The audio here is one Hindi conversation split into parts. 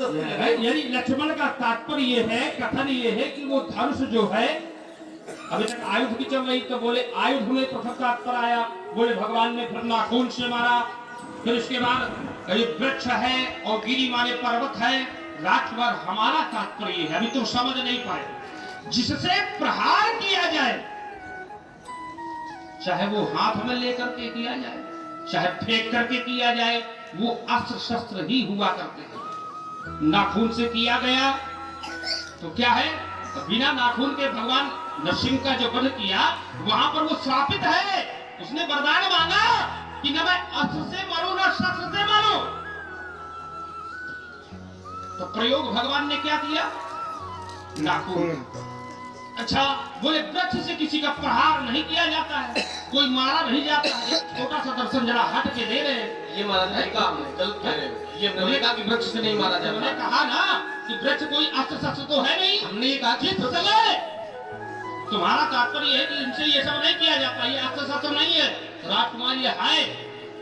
यानी लक्ष्मण का तात्पर्य ये है, कथन ये है कि वो धनुष जो है अभी तक आयुध की चल रही, तो बोले आयुध में प्रथम तात्पर्य आया, बोले भगवान ने फिर नाखून से मारा, फिर इसके बाद ये वृक्ष है और गिरी माने पर्वत है, राजकुमार हमारा तात्पर्य है, अभी तुम समझ नहीं पाए, जिससे प्रहार किया जाए, चाहे वो हाथ में लेकर के किया जाए, चाहे फेंक करके किया जाए, वो अस्त्र शस्त्र ही हुआ करते हैं। नाखून से किया गया तो क्या है, तो बिना नाखून के भगवान नरसिंह का जो वध किया वहां पर वो श्रापित है, उसने वरदान मांगा कि न मैं अस्त्र से मरूं न शस्त्र से मरूं, तो प्रयोग भगवान ने क्या किया, नाखून। अच्छा, बोले वृक्ष से किसी का प्रहार नहीं किया जाता है, कोई मारा नहीं जाता है, छोटा सा दर्शन जरा हट के दे रहे, ये महाराज नहीं कहा हमने, गलत कह रहे हो, ये हमने कहा कि वृक्ष से नहीं मारा जाता, हमने कहा ना कि वृक्ष कोई अस्त्र शस्त्र तो है नहीं, हमने ये कहा कि तुम्हारा तात्पर्य है कि इनसे ये सब नहीं किया जाता, ये अस्त्र शस्त्र नहीं है, राजकुमार ये है,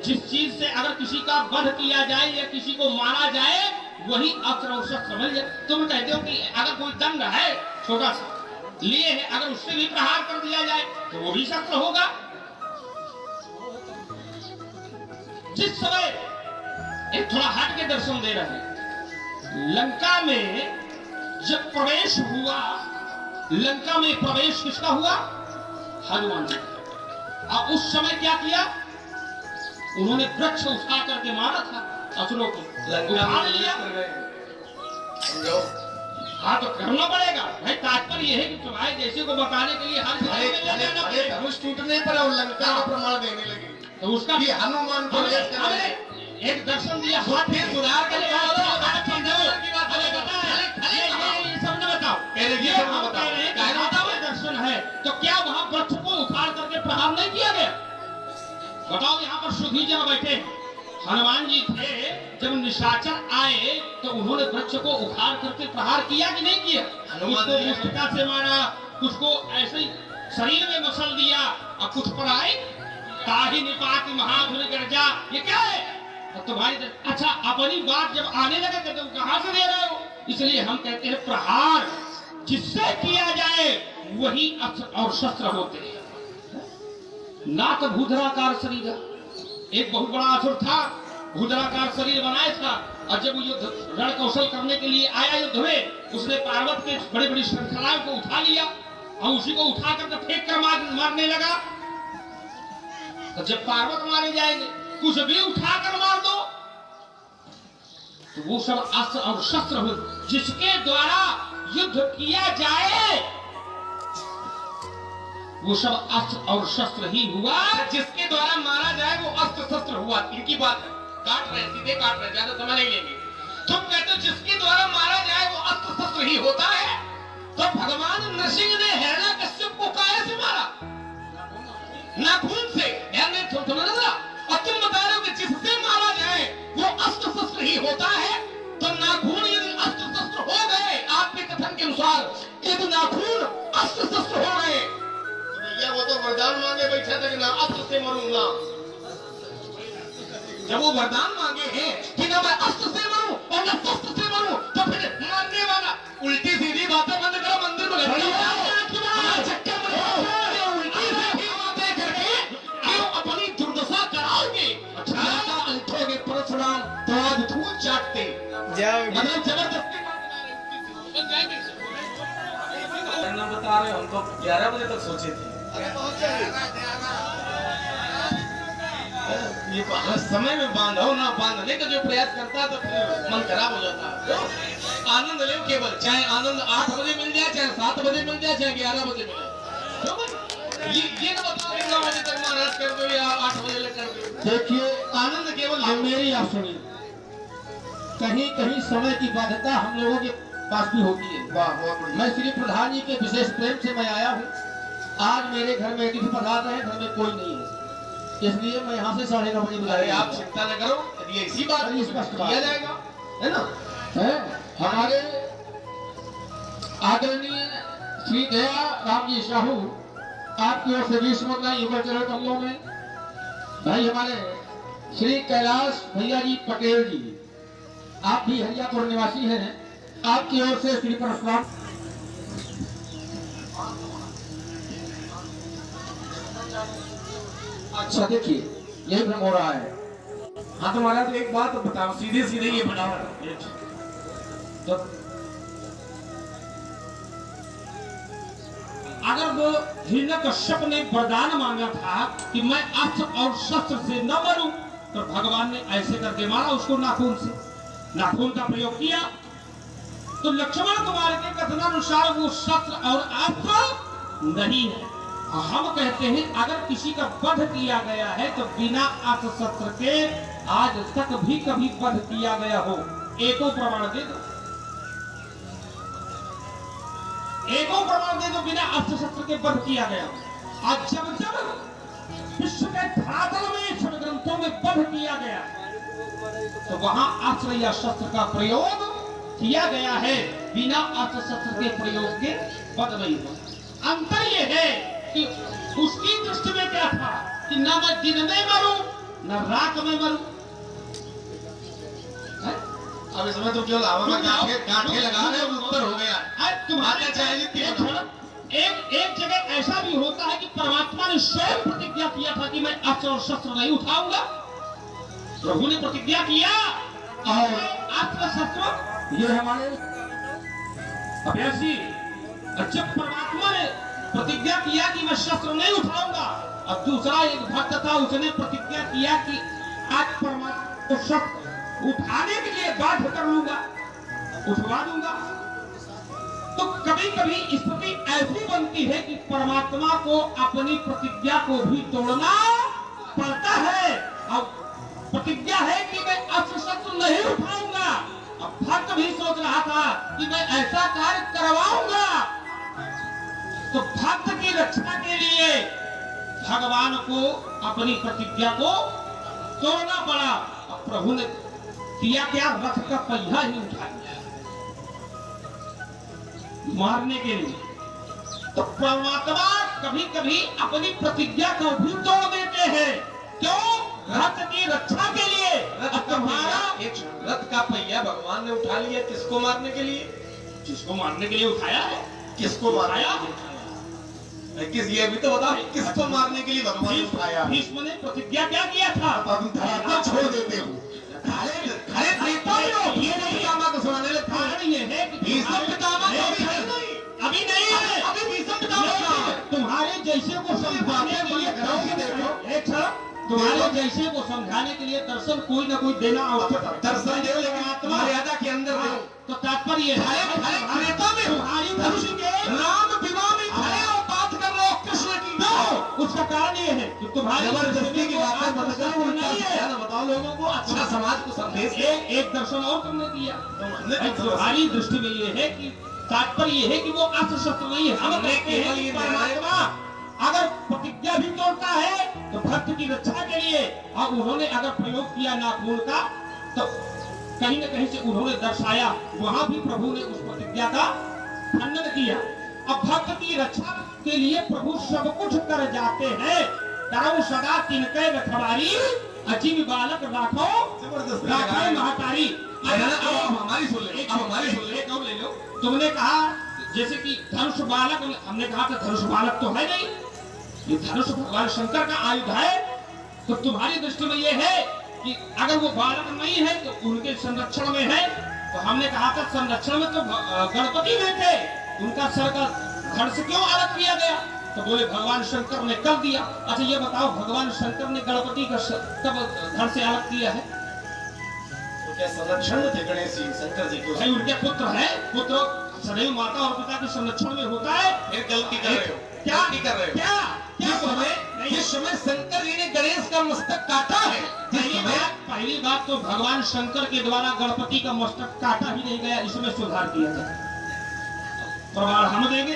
जिस चीज से अगर किसी का वध किया जाए या किसी को मारा जाए वही अस्त्र और शस्त्र मिल जाए। तुम कहते हो कि अगर कोई दंड है छोटा सा लिए है, अगर उससे भी प्रहार कर दिया जाए तो वो भी शस्त्र होगा। जिस समय एक थोड़ा हट के दर्शन दे रहे हैं, लंका में जब प्रवेश हुआ, लंका में प्रवेश किसका हुआ, हनुमान जी का। और उस समय क्या किया, उन्होंने वृक्ष उठा करके मारा था असुरों को, लंका लिया। हाँ तो करना पड़ेगा भाई, तात्पर्य यह है कि तुम्हारे जैसे को बताने के लिए हर धनुष टूटने पर और लंका का प्रमाण देने लगे, तो उसका भी हनुमान को एक दर्शन दिया, फिर सुधार कर दर्शन है, तो क्या वहाँ वृक्ष को उखाड़ करके प्रहार नहीं किया गया, बताओ। यहाँ पर सुधी जन बैठे हनुमान जी थे, जब निशाचर आए तो उन्होंने वृक्ष को उखाड़ करके प्रहार किया कि नहीं किया, कुछ को मुष्टिका से मारा, कुछ को ऐसे ही शरीर में मसल दिया, और कुछ पर आए ताही निपात महाधुर गर्जा, ये क्या है, तो भाई अच्छा अपनी बात जब आने लगे तो तुम कहां से दे रहे हो, इसलिए हम कहते हैं प्रहार जिससे किया जाए वही अस्त्र और शस्त्र होते हैं। नाथ भूधराकार शरीर, एक बहुत बड़ा असुर था, भूधराकार शरीर बनाया था, और जब युद्ध रण कौशल करने के लिए आया युद्ध में, उसने पार्वत के बड़ी बड़ी श्रृंखलाओं को उठा लिया और उसी को उठा कर फेंक कर मारने लगा। तो जब पार्वत मारे जाएंगे, कुछ भी उठा कर मार दो, तो वो सब अस्त्र और शस्त्र हो, जिसके द्वारा युद्ध किया जाए वो सब अस्त्र और शस्त्र ही हुआ, जिसके द्वारा मारा जाए वो अस्त्र शस्त्र हुआ। इनकी बात है, काट रहे सीधे काट रहे, ज्यादा समय नहीं लेंगे। तुम कहते हो जिसके द्वारा मारा जाए वो अस्त्र शस्त्र ही होता है, तो भगवान नरसिंह ने हिरण्यकश्यप को काहे से मारा, नाखून से, सुना ना। और तुम बता रहे हो कि जिससे मारा जाए वो अस्त्र शस्त्र ही होता है, तो नाखून यदि अस्त्र शस्त्र हो गए आपके कथन के अनुसार, यदि नाखून अस्त्र शस्त्र हो गए, या वो तो वरदान मांगे बैठा था कि ना अस्त्र से मरूंगा। जब वो वरदान मांगे हैं कि ना मैं अस्त्र से मरूं और ना शस्त्र से मरूं, तो फिर मानने वाला उल्टी सीधी बातें बंद करो, मंदिर में उल्टी सीधी बातें करके क्यों अपनी दुर्दशा कराओगे। अच्छा अंठोगे परशुराम तो आज धूल चाटते, मतलब जबरदस्ती बता रहे, हम तो 11 बजे तक सोचे थे, ये समय में बांधो ना बांधने का जो प्रयास करता है तो फिर मन खराब हो जाता है। आनंद ले केवल, चाहे आनंद 8 बजे मिल जाए, चाहे 7 बजे मिल जाए, चाहे 11 बजे मिले, ये ना बताओ 9 बजे तक महाराज कर दो या 8 बजे ले कर दो। देखिए आनंद केवल मेरी आप सुनिए, कहीं कहीं समय की बाध्यता हम लोगों के पास भी होती है। मैं श्री प्रधान जी के विशेष प्रेम से मैं आया हूँ, आज मेरे घर में अतिथि पधार रहे, घर में कोई नहीं है, इसलिए मैं यहाँ से 9:30 बजे बुलाया। आप चिंता न करो, यदि ऐसी बात स्पष्ट किया जाएगा, है ना। है हमारे आदरणीय श्री दया राम जी साहू आपकी ओर से 20 मुद्राएं युगल चरण कमलों में, भाई हमारे श्री कैलाश भैया जी पटेल जी आप भी हरियापुर निवासी हैं, आपकी ओर से श्री परशुराम। अच्छा देखिए, यही भ्रम हो रहा है। हाँ तो महाराज एक बात बताओ, सीधे सीधे ये बताओ तो अगर वो हिरण्यकश्यप ने वरदान मांगा था कि मैं अस्त्र और शस्त्र से न मरूं, तो भगवान ने ऐसे करके मारा उसको नाखून से, नाखून का प्रयोग किया। तो लक्ष्मण कुमार के कथनानुसार वो शस्त्र और अस्त्र नहीं है। हम कहते हैं अगर किसी का वध किया गया है तो बिना अस्त्र शस्त्र के आज तक भी कभी वध किया गया हो, एको प्रमाण दे दो, एको प्रमाण दे दो बिना अस्त्र शस्त्र के वध किया गया। आज जब जब विश्व के धरातल में छठ ग्रंथों में वध किया गया तो वहां अस्त्र या शस्त्र का प्रयोग किया गया है, बिना अस्त्र शस्त्र के प्रयोग के वध नहीं हुआ। अंतर यह है कि उसकी दृष्टि में क्या था कि न मैं दिन में मरूं न रात में मरूं। अब इसमें तो केवल हवा में गांठे लगा रहे हो, उत्तर हो गया। तुम्हारे एक जगह ऐसा भी होता है कि परमात्मा ने स्वयं प्रतिज्ञा किया था कि मैं अस्त्र और शस्त्र नहीं उठाऊंगा। प्रभु ने प्रतिज्ञा किया और अस्त्र शस्त्र ये हमारे अभ्यासी, जब परमात्मा ने प्रतिज्ञा किया कि मैं शस्त्र नहीं उठाऊंगा, और दूसरा एक भक्त था उसने प्रतिज्ञा किया कि आज परमात्मा को शस्त्र उठाने के लिए बाध्य कर लूंगा, उठवा दूंगा। तो कभी कभी स्थिति ऐसी बनती है कि परमात्मा को अपनी प्रतिज्ञा को भी तोड़ना पड़ता है। अब प्रतिज्ञा है कि मैं अस्त्र शस्त्र नहीं उठाऊंगा, अब भक्त भी सोच रहा था कि मैं ऐसा कार्य करवाऊंगा, तो भक्त की रक्षा के लिए भगवान को अपनी प्रतिज्ञा को तोड़ना पड़ा। अब प्रभु ने किया क्या, रथ का पहिया ही उठा लिया मारने के लिए। तो परमात्मा कभी कभी अपनी प्रतिज्ञा को भी तोड़ देते हैं, क्यों? रथ की रक्षा के लिए। तुम्हारा एक रथ का पहिया भगवान ने उठा लिया, किसको मारने के लिए? जिसको मारने के लिए उठाया है। किसको माराया? किस ये भी तो बताओ, किसको मारने के लिए भगवान ने उठाया? भीष्म ने प्रतिज्ञा क्या किया था? अब धरातल छोड़ देते हो। ये नहीं पितामह को सुनाने लगे। कारण ये है कि भीष्म पितामह अभी नहीं है, अभी भीष्म पितामह तुम्हारे जैसे को समझाने के लिए एक तुम्हारे जैसे को समझाने के लिए दर्शन कोई ना कोई देना आवश्यक है। दर्शन दे, लेकिन मर्यादा के अंदर दे। तो तात्पर्य है तुम्हारी धनुष के राम विवाह में खड़े हो, बात कर रहे हो कृष्ण की। उसका कारण ये है कि तुम्हारी जबरदस्ती की बात नहीं है। बताओ लोगों को, अच्छा समाज को संदेश। एक दर्शन और तुमने दिया। तुम्हारी दृष्टि में ये है कि तात्पर्य ये है कि वो अस्त्र शस्त्र नहीं है। हम कहते हैं कि परमात्मा अगर प्रतिज्ञा भी तोड़ता है तो भक्त की रक्षा के लिए, और उन्होंने अगर प्रयोग किया नाखून का, तो कहीं न कहीं से उन्होंने दर्शाया, वहां भी प्रभु ने उस प्रतिज्ञा का खंडन किया। अब भक्त की रक्षा के लिए प्रभु सब कुछ कर जाते हैं। करऊ सदा तिनके रखवारी, अजीब बालक राखो राखो महातारी। हमारी सुन ले, हमारी सुन ले। एक और ले लो। तुमने कहा जैसे कि धनुष बालक, हमने कहा था धनुष बालक तो है नहीं, ये धनुष भगवान शंकर का आयुध है। तो तुम्हारी दृष्टि में ये है कि अगर वो बालक नहीं है तो उनके संरक्षण में है। तो हमने कहा था संरक्षण में तो गणपति में थे, उनका सर का धड़ से क्यों अलग किया गया? तो बोले भगवान शंकर ने कर दिया। अच्छा ये बताओ, भगवान शंकर ने गणपति का कब धड़ से अलग किया है? तो क्या संरक्षण में थे गणेश जी, शंकर जी को? भाई उनके पुत्र है, पुत्र सदैव माता और पिता के संरक्षण में होता है। फिर गलती कर रहे हो, क्या गलती कर रहे हो। क्या जिस समय शंकर जी ने गणेश का मस्तक काटा है, पहली बात तो भगवान शंकर के द्वारा गणपति का मस्तक काटा ही नहीं गया, इसमें सुधार किया जाए। प्रमाण हम देंगे,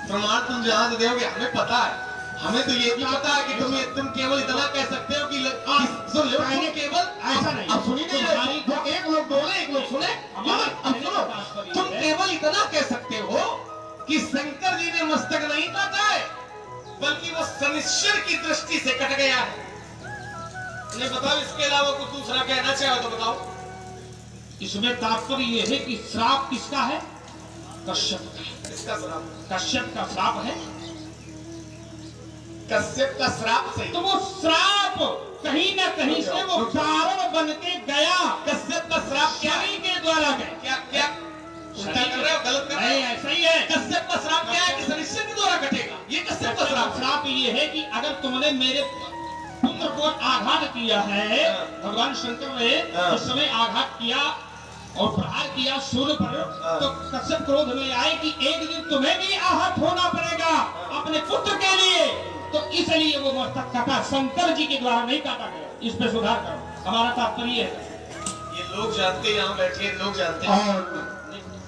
प्रमाण तुम जहां से दोगे हमें पता है। हमें तो ये भी पता है कि तुम केवल इतना कह सकते हो कि सुन लो, केवल ऐसा नहीं। अब सुनिए, एक लोग बोले एक लोग सुने। अब सुनो, तुम केवल इतना कह सकते हो कि शंकर जी ने मस्तक नहीं काटा है, बल्कि वो शनिश्चर की दृष्टि से कट गया है। नहीं बताओ, इसके अलावा कुछ दूसरा कहना चाहो तो बताओ। इसमें तात्पर्य यह है कि श्राप किसका है? कश्यप का। इसका श्राप, कश्यप का श्राप है। कश्यप का श्राप से तो वो श्राप कहीं ना कहीं से वो कारण बन के गया। कश्यप का श्राप क्या शनि के द्वारा गया। क्या क्या उल्टा कर रहे हो, गलत कर रहे नहीं, हो। ऐसा ही है। कश्यप का श्राप क्या है कि शनिश्चर के द्वारा घटेगा, ये कश्यप का श्राप है। श्राप ये है कि अगर तुमने मेरे पुत्र को आघात किया है, भगवान शंकर ने उस समय आघात किया और प्रहार किया सूर्य पर, तो कश्यप क्रोध में आए कि एक दिन तुम्हें भी आहत होना पड़ेगा अपने पुत्र के लिए। तो इसलिए वो मस्तक काटा, शंकर जी के द्वारा नहीं काटा गया। इस पे सुधार करो, हमारा तात्पर्य है। ये लोग जानते हैं, यहाँ बैठे लोग जानते हैं। और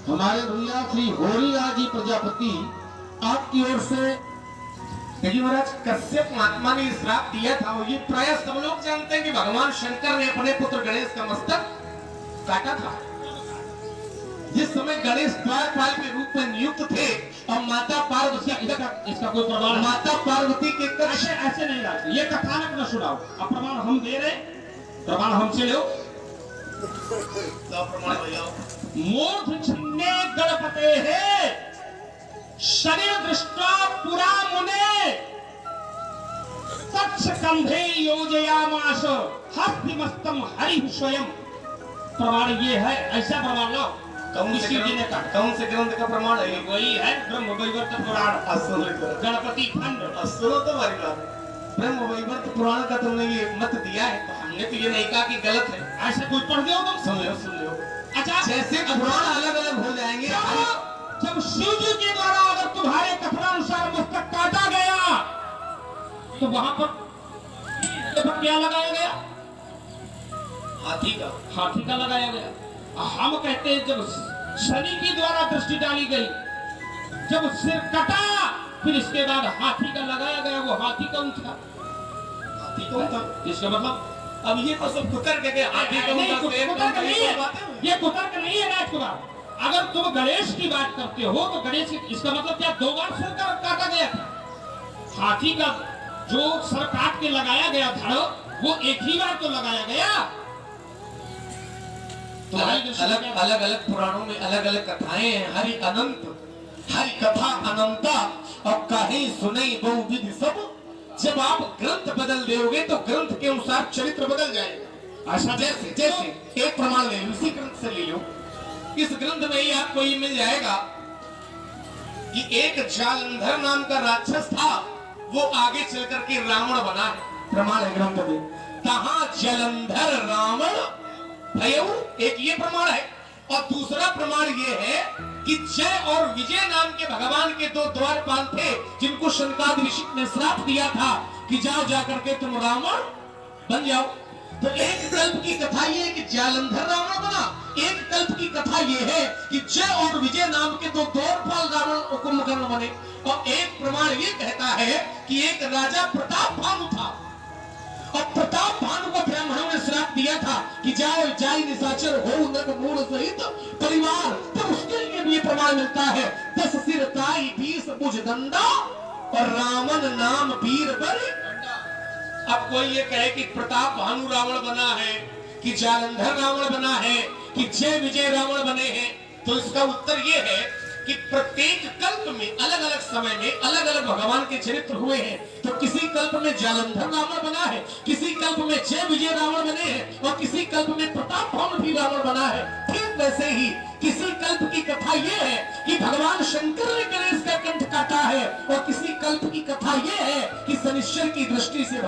हमारे भैया श्री होरीराज जी प्रजापति आपकी ओर से देखिए महाराज, कश्यप महात्मा ने श्राप दिया था, और ये प्राय सब लोग जानते हैं कि भगवान शंकर ने अपने पुत्र गणेश का मस्तक काटा था। जिस समय गणेश द्वारपाल के रूप में नियुक्त थे और माता पार्वती, इसका कोई प्रमाण है? माता पार्वती के ऐसे ऐसे नहीं लाते, ये कथानक न सुनाओ। अब प्रमाण हम दे रहे, प्रमाण हमसे लो। प्रमाण भैया, मूर्ध छिन्ने गणपते है शरीर दृष्टा पुरा मुने तत्स कंधे योजयामास हस्तिमस्तम हरि स्वयं। प्रमाण ये है, ऐसा प्रमाण लो। कौन इसी जी ने कहा। कौन से ग्रंथ का प्रमाण है? वही है ब्रह्म वैवर्त पुराण, गणपति खंड। सुनो तो हमारी बात, ब्रह्म वैवर्त पुराण का तुमने ये मत दिया है, तो हमने तो ये नहीं कहा कि गलत है। ऐसे कोई पढ़ दो तुम। सुन लो। अच्छा, जैसे पुराण अलग अलग हो जाएंगे, जब शिव जी के द्वारा अगर तुम्हारे कथनानुसार मस्तक काटा गया तो वहां पर क्या लगाया गया? हाथी का। हाथी का लगाया गया। हम कहते हैं जब शनि के द्वारा दृष्टि डाली गई, जब सिर कटा, फिर इसके बाद हाथी का लगाया गया, वो हाथी कौन था? हाथी कौन था? इसका मतलब अब ये तो सब कुतर्क है, हाथी कौन था? कुतर्क नहीं है, ये कुतर्क नहीं है राजकुमार। अगर तुम गणेश की बात करते हो तो गणेश इसका मतलब क्या 2 बार सिर काटा गया था? हाथी का जो सर काट के लगाया गया था वो एक ही बार तो लगाया गया। तो अलग अलग पुराणों में अलग अलग कथाएं हैं। हरि अनंत, हरि कथा अनंता, और कहीं सुने बहुविध सब। जब आप ग्रंथ बदल दोगे तो ग्रंथ के अनुसार चरित्र बदल जाएगा। ऐसा जैसे एक प्रमाण ले लो, इसी ग्रंथ से ले लो। इस ग्रंथ में ही आपको ये मिल जाएगा कि एक जालंधर नाम का राक्षस था, वो आगे चल करके रावण बना है। प्रमाण है ग्रंथ में, कहा जलंधर रावण भयऊ, एक ये प्रमाण है। और दूसरा प्रमाण ये है कि जय और विजय नाम के भगवान के 2 द्वारपाल थे, जिनको शनकादि ऋषि ने श्राप दिया था कि जाओ जाकर के तुम रावण बन जाओ। तो एक कल्प की कथा ये है कि जालंधर रावण बना, एक कल्प की कथा ये है कि जय और विजय नाम के 2 द्वारपाल रावण कुंभकर्ण बने। और एक प्रमाण ये कहता है कि एक राजा प्रताप भानु था, और प्रताप भानु को ब्राह्मणों ने श्राप दिया था कि जाओ जाई निशाचर हो नर मूल सहित परिवार। तो उसके लिए भी प्रमाण मिलता है 10 सिर ताई 20 भुज दंडा और रावण नाम वीर बलि। अब कोई ये कहे कि प्रताप भानु रावण बना है, कि जालंधर रावण बना है, कि जय विजय रावण बने हैं, तो इसका उत्तर ये है कि प्रत्येक कल्प में अलग अलग समय में अलग अलग भगवान के चरित्र हुए हैं। तो किसी कल्प में जालंधर रावण बना है, किसी कल्प में जय विजय रावण बने हैं, और किसी कल्प में प्रताप भानु भी रावण बना है। ठीक वैसे ही किसी कल्प की कथा ये है कि भगवान शंकर ने गणेश का कंठ काटा है, और किसी कल्प की कथा ये है कि शनिश्चर की दृष्टि से